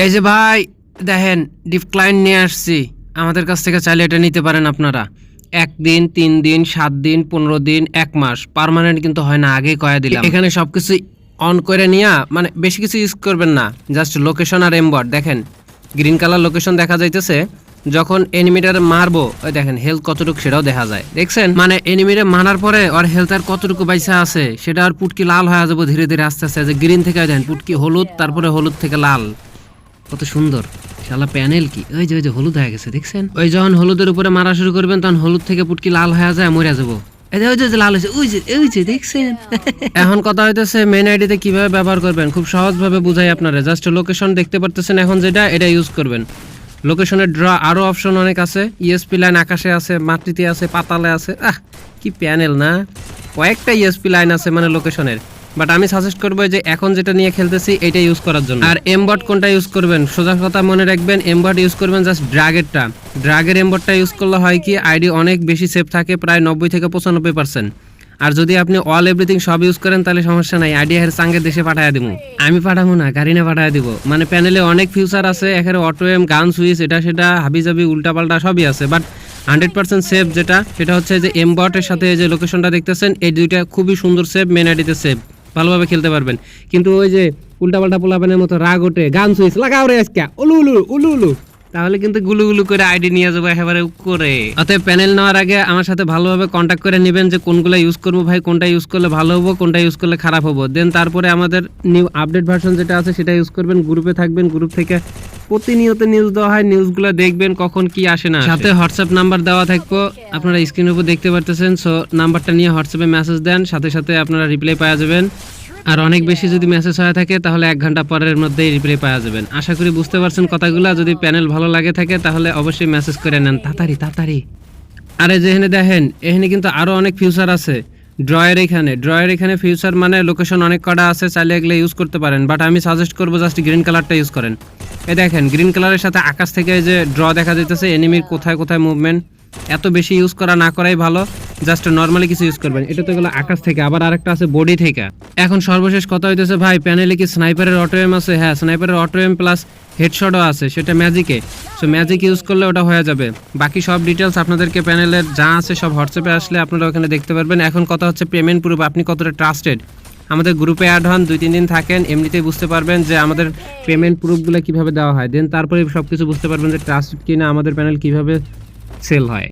এই যে ভাই দেখেন ডিক্লাইন নিয়ে আসছি, আমাদের কাছ থেকে চাইলে এটা নিতে পারেন আপনারা। 1 দিন 3 দিন 7 দিন 15 দিন 1 মাস পার্মানেন্ট কিন্তু হয় না, আগেই কয়া দিলাম। এখানে সবকিছু অন করে নিয়া মানে বেশি কিছু ইউজ করবেন না, জাস্ট লোকেশন আর এমবট দেখেন গ্রিন কালার লোকেশন দেখা যাইতেছে। যখন এনিমিটার মারবো ওই দেখেন হেলথ কতটুকু সেটাও দেখা যায়, দেখছেন? মানে এনিমিরে মারার পরে ওর হেলথ আর কতটুকু বাইসা আছে সেটা আর পুটকি লাল হয়ে যাবো ধীরে ধীরে আস্তে আস্তে। যে গ্রিন থেকে দেখেন পুটকি হলুদ, তারপরে হলুদ থেকে লাল, কত সুন্দর শালা প্যানেল। কি ওই যে হলুদ হয়ে গেছে দেখছেন? ওই যখন হলুদের উপরে মারা শুরু করবেন তখন হলুদ থেকে পুটকি লাল হয়ে যায়, মরে যাবো। ওই যে লাল হয়েছে, ওই যে দেখছেন? এখন কথা হইতেছে মেন আইডিতে কিভাবে ব্যবহার করবেন, খুব সহজ ভাবে বুঝাই আপনারা। জাস্ট লোকেশন দেখতে পারতেছেন এখন যেটা, এটা ইউজ করবেন। লোকেশনের ড্র আরো অপশন অনেক আছে, ইএসপি লাইন আকাশে আছে, মাটিতে আছে, পাতালে আছে। কি প্যানেল না, কয়েকটা ইএসপি লাইন আছে মানে লোকেশনের। বাট আমি সাজেস্ট করবো যে এখন যেটা নিয়ে খেলতেছি এটা ইউজ করার জন্য। আর এমবট কোনটা ইউজ করবেন, সোজা কথা মনে রাখবেন, এমবট ইউজ করবেন জাস্ট ড্রাগেরটা। ড্রাগের এমবটটা ইউজ করলে হয় কি আইডি অনেক বেশি সেফ থাকে, প্রায় 90 থেকে 95%। আর যদি আপনি অল এভরিথিং সব ইউজ করেন তাহলে সমস্যা নাই, আইডি এর সাঙ্গে দেশে পাঠায় দিব। আমি পাঠাবো না, গাড়ি না পাঠায় দিব। মানে প্যানেলে অনেক ফিউচার আছে, এখানে অটো এম, গান সুইচ, এটা সেটা হাবিজাবি উল্টাপাল্টা সবই আছে। বাট 100% সেফ যেটা, সেটা হচ্ছে যে এমবটের সাথে যে লোকেশনটা দেখতেছেন এই দুইটা খুবই সুন্দর সেফ, মেন আইডিতে সেফ, ভালোভাবে খেলতে পারবেন। কিন্তু ওই যে উল্টাপাল্টা পোলাপানের মতো রাগ ওঠে, গান সুইচ লাগাও রে আজকে উলু উলু উলু উলু, তাহলে কিন্তু গুলু গুলু করে আইডি নিয়ে যাবো একেবারে করে। অতএব প্যানেল নেওয়ার আগে আমার সাথে ভালোভাবে কন্ট্যাক্ট করে নেবেন যে কোনগুলো ইউজ করবো ভাই, কোনটা ইউজ করলে ভালো হবো, কোনটা ইউজ করলে খারাপ হবো। দেন তারপরে আমাদের নিউ আপডেট ভার্সন যেটা আছে সেটা ইউজ করবেন। গ্রুপে থাকবেন, গ্রুপ থেকে প্রতিনিয়ত নিউজ দেওয়া হয়, নিউজগুলো দেখবেন কখন কি আসে না। সাথে হোয়াটসঅ্যাপ নাম্বার দেওয়া থাকবো, আপনারা স্ক্রিনের উপর দেখতে পারতেছেন। সো নাম্বারটা নিয়ে হোয়াটসঅ্যাপে মেসেজ দেন, সাথে সাথে আপনারা রিপ্লাই পাওয়া যাবেন। আর অনেক বেশি যদি মেসেজ হয়ে থাকে তাহলে 1 ঘন্টা পরের মধ্যেই রিপ্লাই পাওয়া যাবেন। আশা করি বুঝতে পারছেন কথাগুলো। যদি প্যানেল ভালো লাগে থাকে তাহলে অবশ্যই মেসেজ করে নেন তাড়াতাড়ি তাড়াতাড়ি। আরে যেখানে দেখেন এখানে কিন্তু আরো অনেক ফিউচার আছে। ড্রয়ের এখানে ফিউচার মানে লোকেশন অনেক কটা আছে, চাইলে এগুলো ইউজ করতে পারেন। বাট আমি সাজেস্ট করবো জাস্ট গ্রিন কালারটা ইউজ করেন। এই দেখেন গ্রিন কালারের সাথে আকাশ থেকে যে ড্র দেখা যাইতেছে, এনিমির কোথায় কোথায় মুভমেন্ট, এত বেশি ইউজ করা না করাই ভালো। জাস্ট নর্মালি কিছু ইউজ করবেন। এটা তো গেলো আকাশ থেকে, আবার আরেকটা আছে বডি থেকে। এখন সর্বশেষ কথা হইতেছে ভাই প্যানেলে কি স্নাইপারের অটো এম আছে? হ্যাঁ, স্নাইপারের অটো এম প্লাস হেডশটও আছে, সেটা ম্যাজিকে। সো ম্যাজিক ইউজ করলে ওটা হয়ে যাবে। বাকি সব ডিটেলস আপনাদেরকে প্যানেলের যা আছে সব হোয়াটসঅ্যাপে আসলে আপনারা ওখানে দেখতে পারবেন। এখন কথা হচ্ছে পেমেন্ট প্রুফ, আপনি কতটা ট্রাস্টেড। আমাদের গ্রুপে অ্যাড হন, 2-3 দিন থাকেন, এমনিতেই বুঝতে পারবেন যে আমাদের পেমেন্ট প্রুফগুলো কিভাবে দেওয়া হয়। দেন তারপরে সবকিছু বুঝতে পারবেন যে ট্রাস্টেড কিনা, আমাদের প্যানেল কিভাবে সেল হয়।